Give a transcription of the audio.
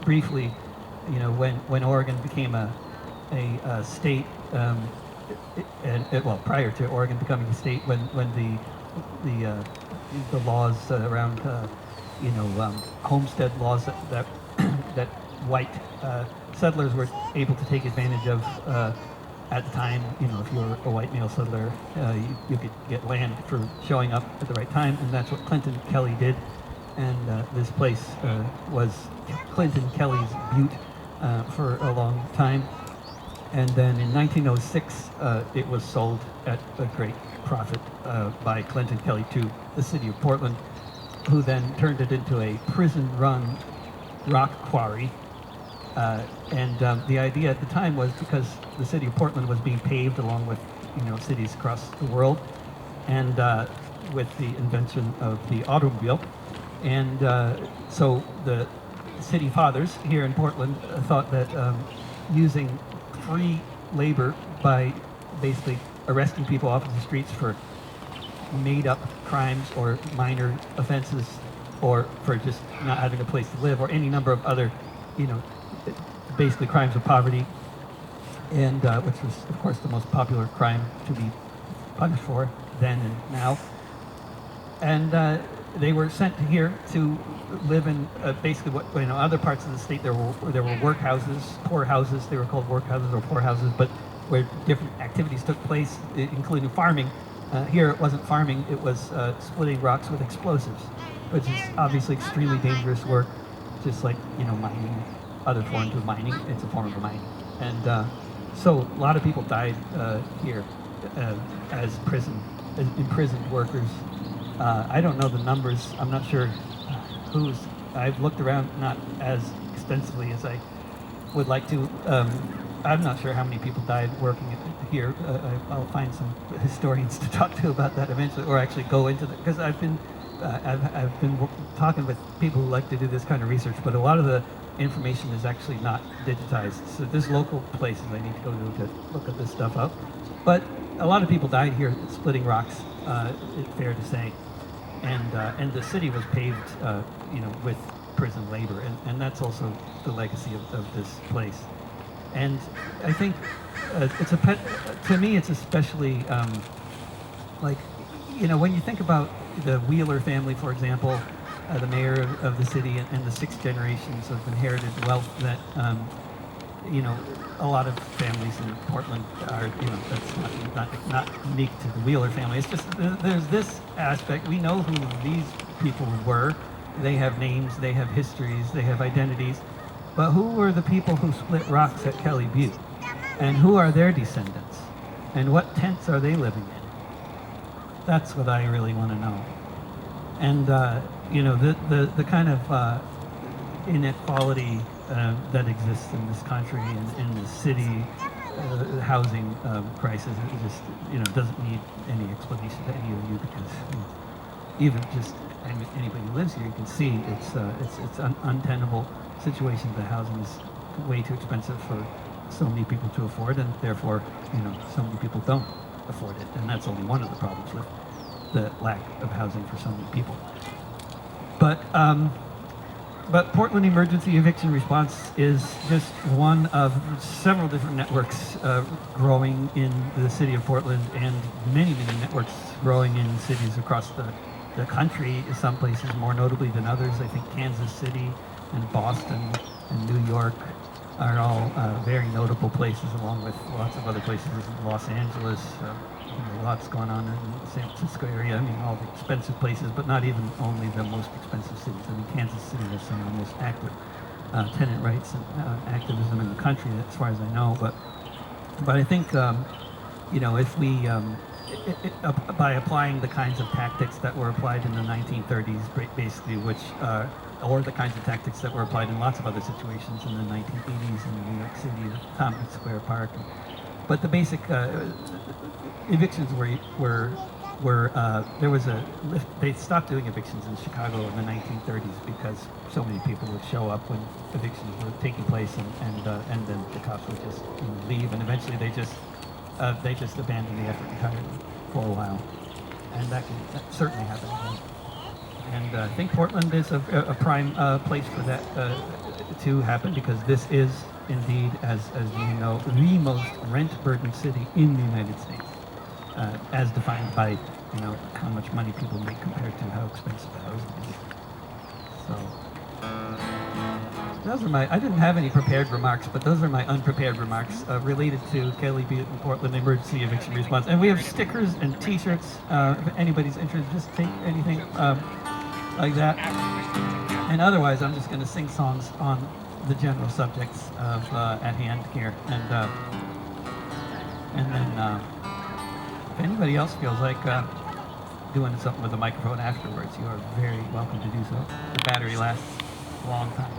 briefly, when Oregon became a state, well, prior to Oregon becoming a state, when the laws around homestead laws that that white settlers were able to take advantage of at the time. If you were a white male settler, you could get land for showing up at the right time, and that's what Clinton Kelly did. And this place was Clinton Kelly's Butte for a long time. And then in 1906, it was sold at a great profit by Clinton Kelly to the city of Portland, who then turned it into a prison-run rock quarry. And the idea at the time was, because the city of Portland was being paved along with cities across the world, and with the invention of the automobile. And so the city fathers here in Portland thought that using free labor by basically arresting people off of the streets for made-up crimes or minor offenses, or for just not having a place to live, or any number of other, basically crimes of poverty, and which was, of course, the most popular crime to be punished for then and now. And they were sent here to live in basically what other parts of the state. There were workhouses, poorhouses. They were called workhouses or poorhouses, but where different activities took place, including farming. Here it wasn't farming; it was splitting rocks with explosives, which is obviously extremely dangerous work. Just like mining, other forms of mining, it's a form of mining. And so a lot of people died here as imprisoned workers. I don't know the numbers. I'm not sure I've looked around, not as extensively as I would like to. I'm not sure how many people died working here. I'll find some historians to talk to about that eventually, or actually go into that, because I've been talking with people who like to do this kind of research, but a lot of the information is actually not digitized. So there's local places I need to go to look at this stuff up. But a lot of people died here splitting rocks, it's fair to say. And the city was paved, with prison labor, and that's also the legacy of this place. And I think to me, it's especially when you think about the Wheeler family, for example, the mayor of the city, and the 6 generations of inherited wealth that a lot of families in Portland are, that's not unique to the Wheeler family. It's just there's this aspect. We know who these people were. They have names, they have histories, they have identities. But who were the people who split rocks at Kelly Butte? And who are their descendants? And what tents are they living in? That's what I really want to know. And the kind of inequality that exists in this country and in the city, the housing crisis, it just doesn't need any explanation to any of you, because even just anybody who lives here, you can see it's an untenable situation. The housing is way too expensive for so many people to afford, and therefore so many people don't afford it, and that's only one of the problems with the lack of housing for so many people. But Portland Emergency Eviction Response is just one of several different networks growing in the city of Portland, and many networks growing in cities across the country, some places more notably than others. I think Kansas City and Boston and New York are all very notable places, along with lots of other places in Los Angeles. Lots going on in the San Francisco area. I mean, all the expensive places, but not even only the most expensive cities. I mean, Kansas City has some of the most active tenant rights and activism in the country, as far as I know. But I think, if we, by applying the kinds of tactics that were applied in the 1930s, basically, or the kinds of tactics that were applied in lots of other situations in the 1980s in New York City, Tompkins Square Park. But the basic evictions they stopped doing evictions in Chicago in the 1930s because so many people would show up when evictions were taking place, and then the cops would just leave, and eventually they just abandoned the effort entirely for a while, and that certainly happened again. And I think Portland is a prime place for that to happen because this is indeed, as you know, the most rent-burdened city in the United States, as defined by how much money people make compared to how expensive housing is. So those are my. I didn't have any prepared remarks, but those are my unprepared remarks related to Kelly Butte in Portland emergency eviction response. And we have stickers and T-shirts. If anybody's interested, just take anything like that. And otherwise, I'm just going to sing songs on the general subjects of at hand here, and then if anybody else feels like doing something with a microphone afterwards, you are very welcome to do so. The battery lasts a long time.